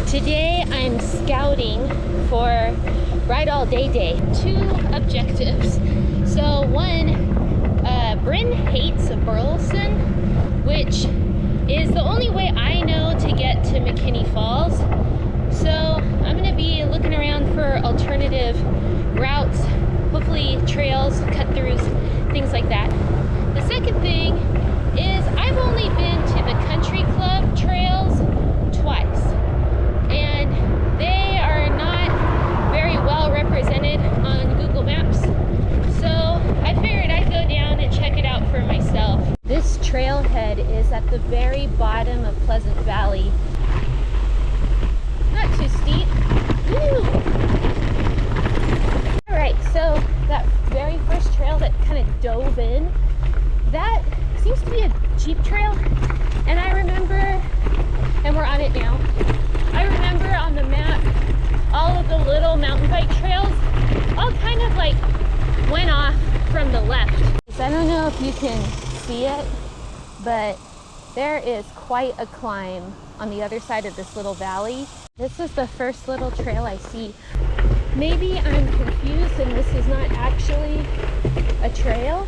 Today I'm scouting for Ride All Day Day. Two objectives. So one, Bryn hates Burleson, which is the only way I know to get to McKinney Falls. So I'm gonna be looking around for alternative routes, hopefully trails, cut-throughs, things like that. The second thing is I've only been to the country club trails twice, and they are not very well represented on Google Maps. So I figured I'd go down and check it out for myself. This trailhead is at the very bottom of Pleasant Valley. Not too steep. Woo! Alright, so that very first trail that kind of dove in, that seems to be a Jeep trail. And I remember, and we're on it now, I remember on the map, all of the little mountain bike trails all kind of like went off from the left. I don't know if you can see it, but there is quite a climb on the other side of this little valley. This is the first little trail I see. Maybe I'm confused and this is not actually a trail,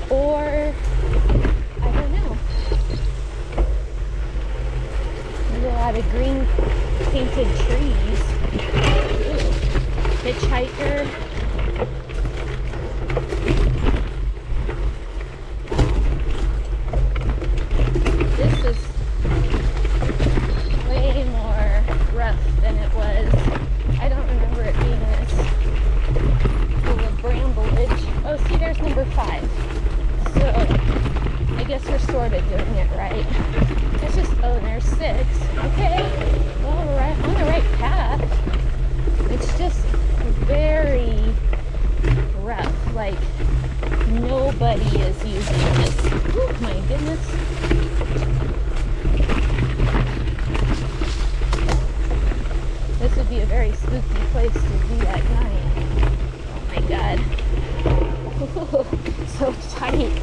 or I don't know. There's a lot of green painted trees. Ooh. Hitchhiker. This is way more rough than it was. I don't remember it being this full of bramblage. Oh, see, there's number 5. So I guess we're sort of doing it right. It's just, oh, there's 6. Okay, well, we're right on the right path. It's just very rough. Like, nobody is using this. Oh my goodness. This would be a very spooky place to be at night. Oh my god. Ooh, so tight.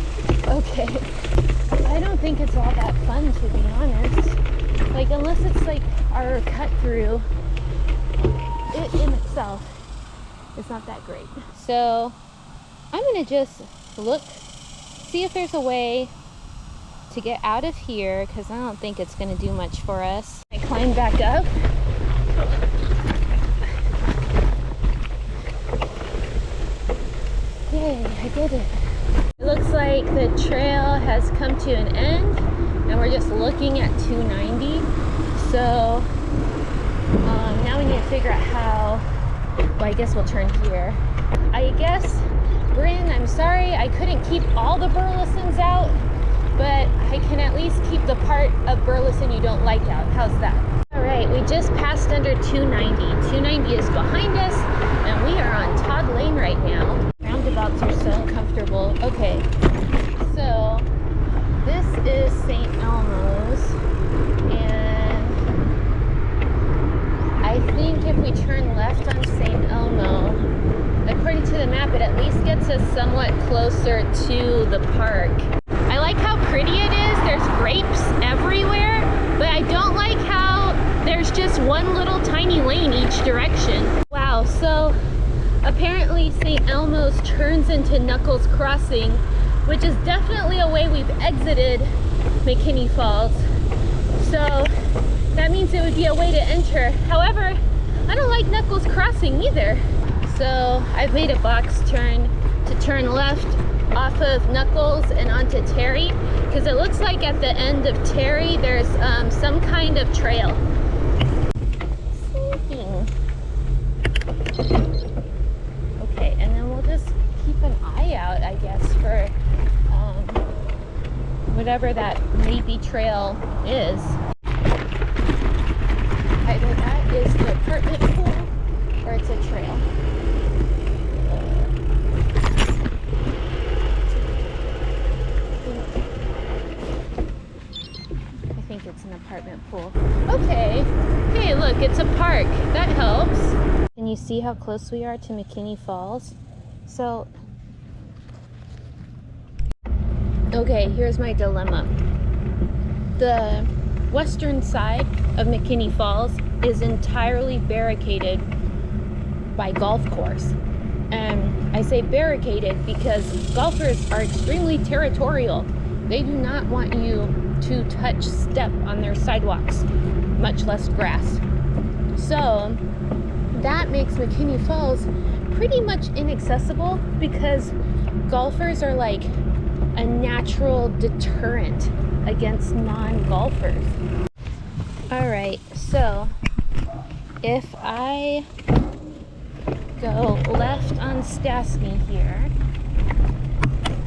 Okay. I don't think it's all that fun, to be honest. Like, unless it's like our cut through, it in itself is not that great. So I'm gonna just look, see if there's a way to get out of here, because I don't think it's gonna do much for us. I climb back up. Yay, I did it. It looks like the trail has come to an end and we're just looking at 290. So now we need to figure out how, well, I guess we'll turn here. I guess, Bryn, I'm sorry I couldn't keep all the Burlesons out, but I can at least keep the part of Burleson you don't like out. How's that? All right, we just passed under 290. 290 is behind us and we are on Todd Lane right now. Roundabouts are so uncomfortable. Okay, so this is St. Elmo's, and I think if we turn left on St. Elmo, according to the map, it at least gets us somewhat closer to the park. I like how pretty it is. There's grapes everywhere, but I don't like how there's just one little tiny lane each direction. Wow, so apparently St. Elmo's turns into Knuckles Crossing, which is definitely a way we've exited McKinney Falls. So that means it would be a way to enter. However, I don't like Knuckles Crossing either. So I've made a box turn to turn left off of Knuckles and onto Terry, because it looks like at the end of Terry there's some kind of trail. Okay, and then we'll just keep an eye out, I guess, for whatever that maybe trail is. Either that is the apartment pool or it's a trail. I think it's an apartment pool. Okay. Hey, look, it's a park. That helps. Can you see how close we are to McKinney Falls? So, okay, here's my dilemma. The western side of McKinney Falls is entirely barricaded by golf course. And I say barricaded because golfers are extremely territorial. They do not want you to touch step on their sidewalks, much less grass. So that makes McKinney Falls pretty much inaccessible because golfers are like a natural deterrent against non-golfers. All right, so if I go left on Stastny here,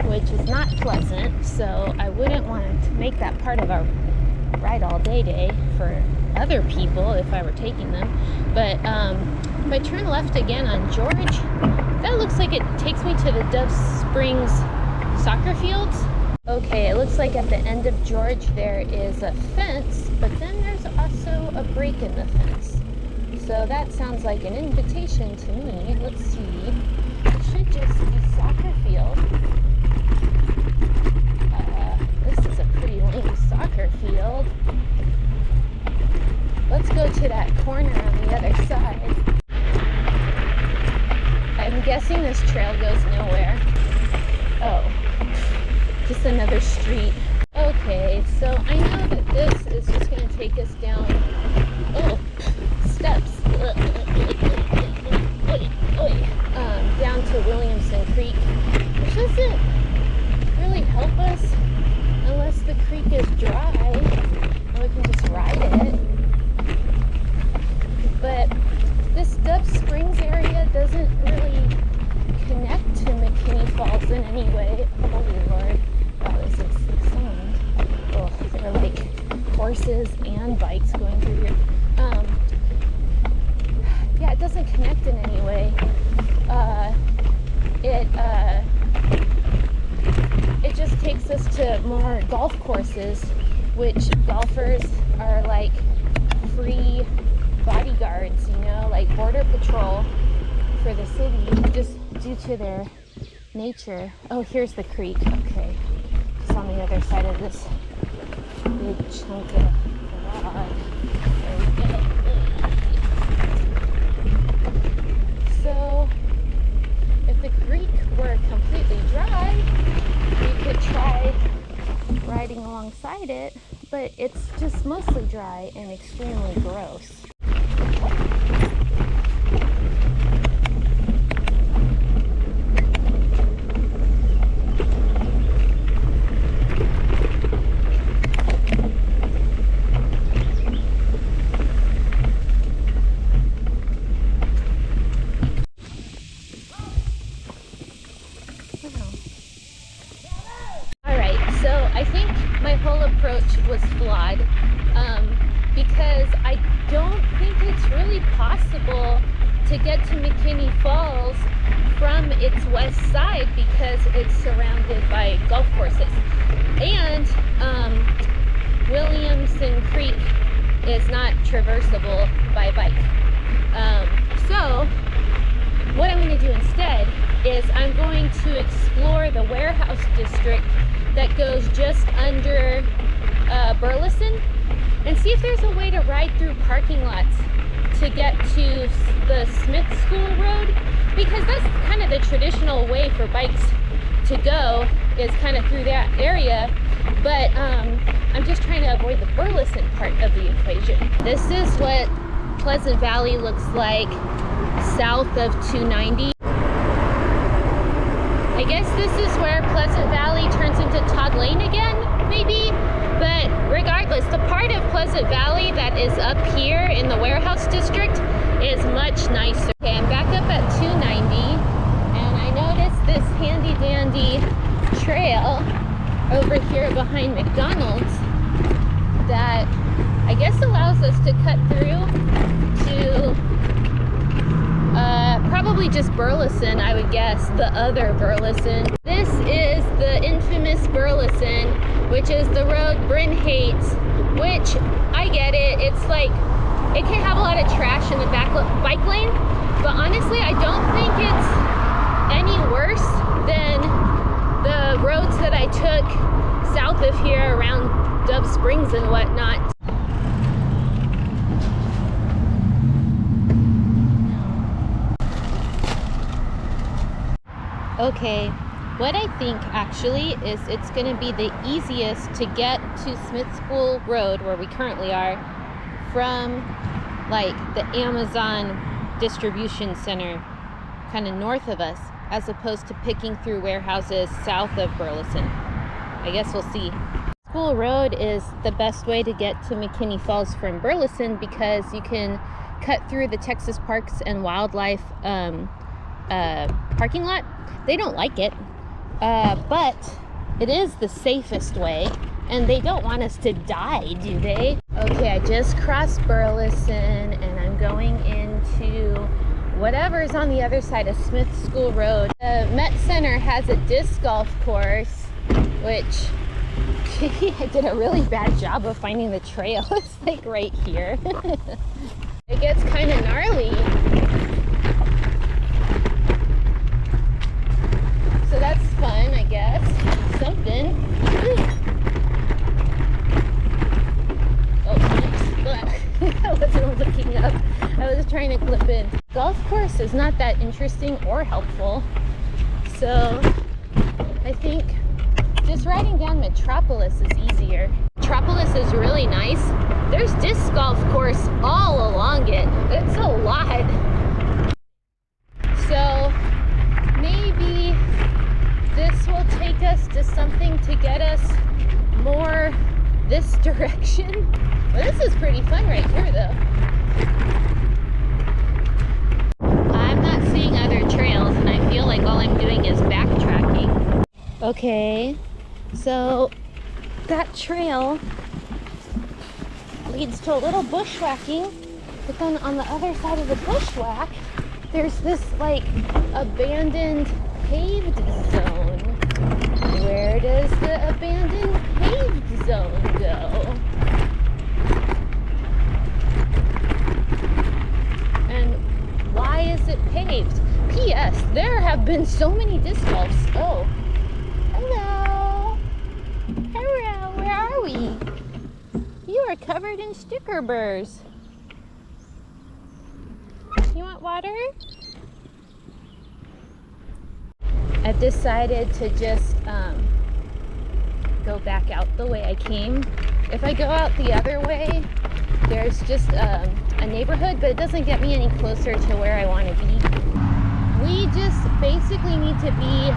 which is not pleasant, so I wouldn't want to make that part of our ride all day for other people if I were taking them. But if I turn left again on George, that looks like it takes me to the Dove Springs soccer fields. Okay, it looks like at the end of George there is a fence, but then there's also a break in the fence. So that sounds like an invitation to me. Let's see. It should just be soccer field. This is a pretty lame soccer field. Let's go to that corner on the other side. I'm guessing this trail goes nowhere. Oh, just another street. Okay, so I know that this is just going to take us down, steps, down to Williamson Creek, which doesn't really help us unless the creek is dry and we can just ride it. But this Dove Springs area doesn't really connect to McKinney Falls in any way. Holy Lord. Wow, this is sick sound. Oh, there are like horses and bikes going through here. Yeah, it doesn't connect in any way. It just takes us to more golf courses, which golfers are like free bodyguards, you know, like border patrol for the city, just due to their nature. Oh, here's the creek. Okay, it's on the other side of this big chunk of rock. There we go. So if the creek were completely dry, we could try riding alongside it, but it's just mostly dry and extremely gross. Was flawed because I don't think it's really possible to get to McKinney Falls from its west side because it's surrounded by golf courses, and Williamson Creek is not traversable by bike. So what I'm going to do instead is I'm going to explore the warehouse district that goes just under Burleson and see if there's a way to ride through parking lots to get to the Smith School Road, because that's kind of the traditional way for bikes to go, is kind of through that area. But I'm just trying to avoid the Burleson part of the equation. This is what Pleasant Valley looks like south of 290. I guess this is where Pleasant Valley turns into Todd Lane again, maybe? But regardless, the part of Pleasant Valley that is up here in the warehouse district is much nicer. Okay, I'm back up at 290, and I noticed this handy dandy trail over here behind McDonald's that I guess allows us to cut through to probably just Burleson, I would guess, the other Burleson. This is the infamous Burleson, which is the road Bryn hates, which I get it. It's like, it can have a lot of trash in the bike lane, but honestly, I don't think it's any worse than the roads that I took south of here around Dove Springs and whatnot. Okay, what I think actually is it's going to be the easiest to get to Smith School Road, where we currently are, from like the Amazon distribution center kind of north of us, as opposed to picking through warehouses south of Burleson. I guess we'll see. School Road is the best way to get to McKinney Falls from Burleson because you can cut through the Texas Parks and Wildlife parking lot. They don't like it, but it is the safest way, and they don't want us to die, do they? Okay, I just crossed Burleson, and I'm going into whatever is on the other side of Smith School Road. The Met Center has a disc golf course, which I did a really bad job of finding the trail. It's like right here. It gets kind of gnarly. So that's fun, I guess. Something. Oh, oops. I wasn't looking up. I was trying to clip in. Golf course is not that interesting or helpful. So I think just riding down Metropolis is easier. Metropolis is really nice. There's disc golf course all along it. It's a lot. So maybe this will take us to something to get us more this direction. Well, this is pretty fun right here though. I'm not seeing other trails, and I feel like all I'm doing is backtracking. Okay, so that trail leads to a little bushwhacking, but then on the other side of the bushwhack, there's this like abandoned paved zone. Where does the abandoned paved zone go? And why is it paved? P.S. There have been so many disc golfs. Oh, hello. Hello, where are we? You are covered in sticker burrs. You want water? I've decided to just go back out the way I came. If I go out the other way, there's just a neighborhood, but it doesn't get me any closer to where I want to be. We just basically need to be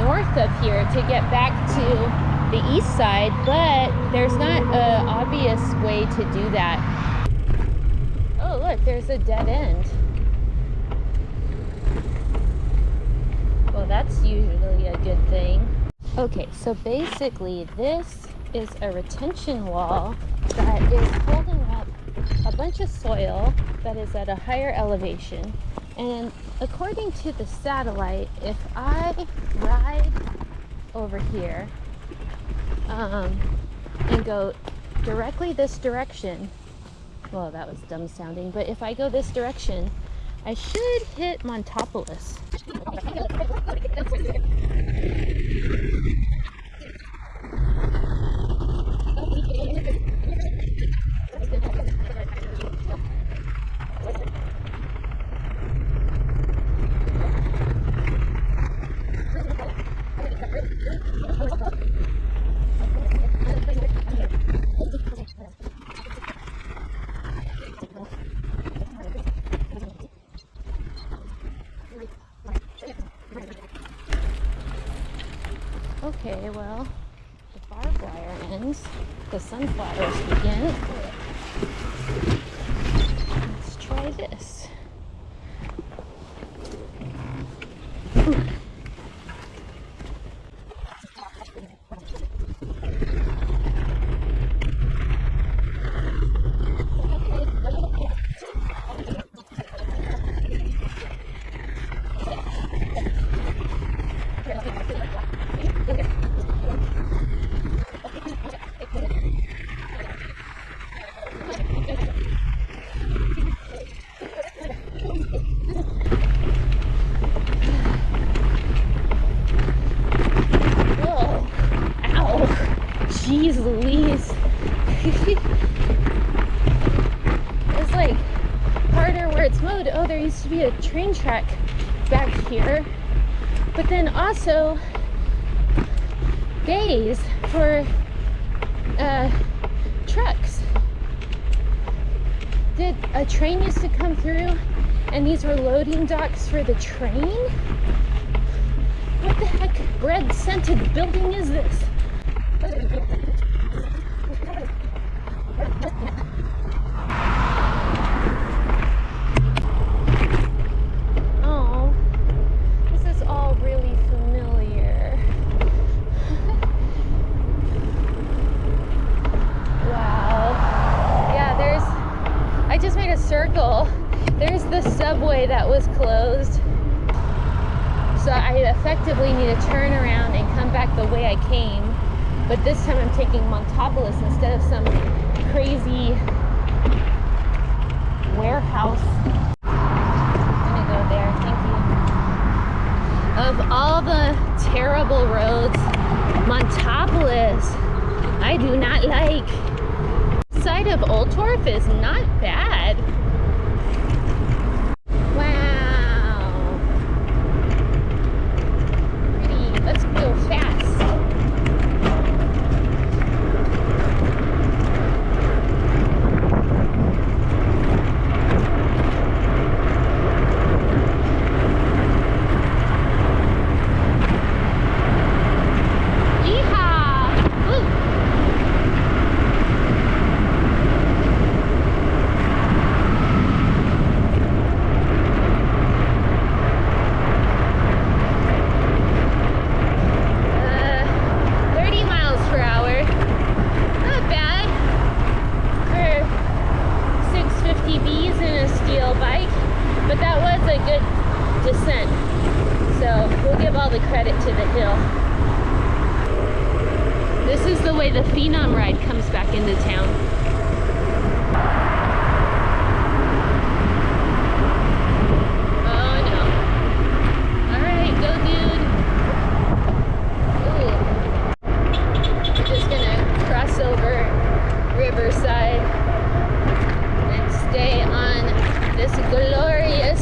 north of here to get back to the east side, but there's not an obvious way to do that. Oh, look, there's a dead end. Well, that's usually a good thing. Okay, so basically this is a retention wall that is holding up a bunch of soil that is at a higher elevation. And according to the satellite, if I ride over here and go directly this direction, well, that was dumb sounding, but if I go this direction, I should hit Montopolis. Okay, well, the barbed wire ends, the sunflowers begin. Let's try this. Jeez Louise. It's like harder where it's mowed. Oh, there used to be a train track back here. but then also bays for trucks. Did a train used to come through and these were loading docks for the train? What the heck bread scented building is this? Oh, this is all really familiar. Wow. Yeah, I just made a circle. There's the subway that was closed. So I effectively need to turn around and come back the way I came. But this time I'm taking Montopolis instead of some crazy warehouse. I'm gonna go there, thank you. Of all the terrible roads, Montopolis, I do not like. The side of Old Torf is not bad. The Phenom ride comes back into town. Oh no. Alright, go dude. Ooh. I'm just gonna cross over Riverside and stay on this glorious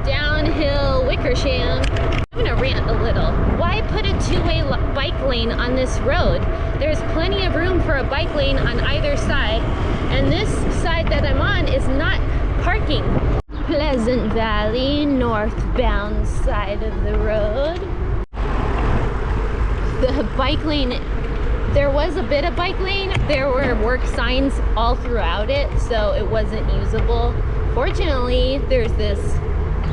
downhill Wickersham. I'm gonna rant a little. Why put a two-way bike lane on this road? There's plenty of room for a bike lane on either side, and this side that I'm on is not parking. Pleasant Valley, northbound side of the road. The bike lane, there was a bit of bike lane. There were work signs all throughout it, so it wasn't usable. Fortunately, there's this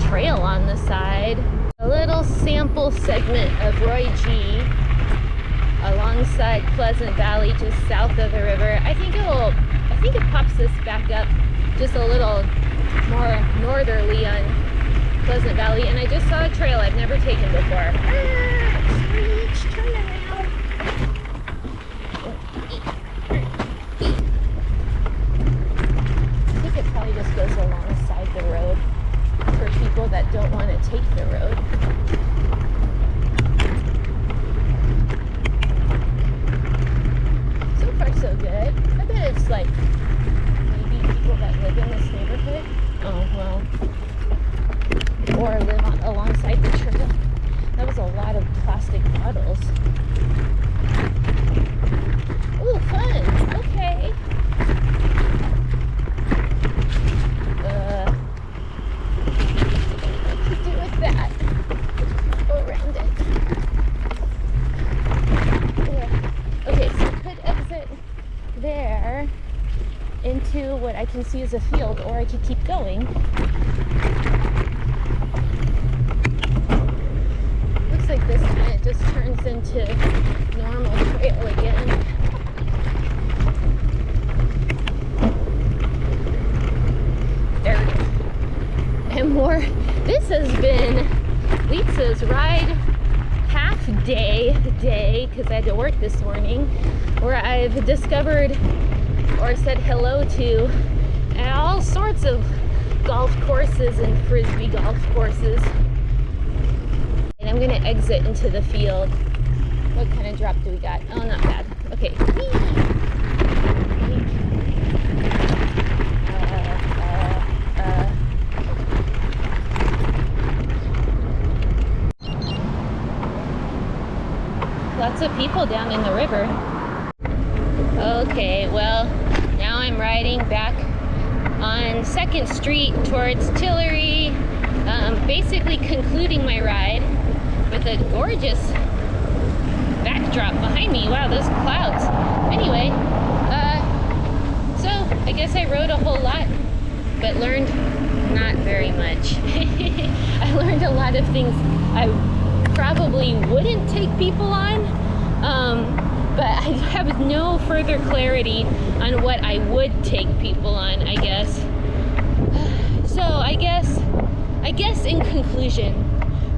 trail on the side. A little sample segment of Roy G. alongside Pleasant Valley, just south of the river. I think it pops this back up just a little more northerly on Pleasant Valley, and I just saw a trail I've never taken before. Screech, turn around. I think it probably just goes alongside the road for people that don't want to take the road. So far so good. I bet it's like maybe people that live in this neighborhood. Oh well. Or live alongside the trail. That was a lot of plastic bottles. Ooh, fun. Okay. What to do with that? Go around it. Yeah. Okay, so I could exit there into what I can see as a field, or I could keep going. Looks like this kind of just turns into normal trail again. There we go. And more. This has been Lisa's ride half day, because I had to work this morning, where I've discovered or said hello to all sorts of golf courses and frisbee golf courses. And I'm gonna exit into the field. What kind of drop do we got? Oh, not bad. Okay. lots of people down in the river. Okay, well, now I'm riding back on 2nd Street towards Tillery, basically concluding my ride with a gorgeous backdrop behind me. Wow, those clouds. Anyway, so I guess I rode a whole lot, but learned not very much. I learned a lot of things I probably wouldn't take people on, but I have no further clarity on what I would take people on, I guess. So I guess in conclusion,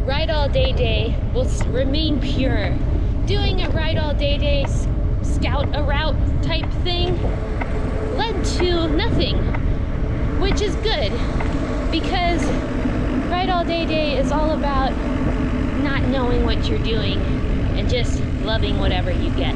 Ride All Day will remain pure. Doing a Ride All Day scout a route type thing led to nothing, which is good, because Ride All Day is all about not knowing what you're doing and just loving whatever you get.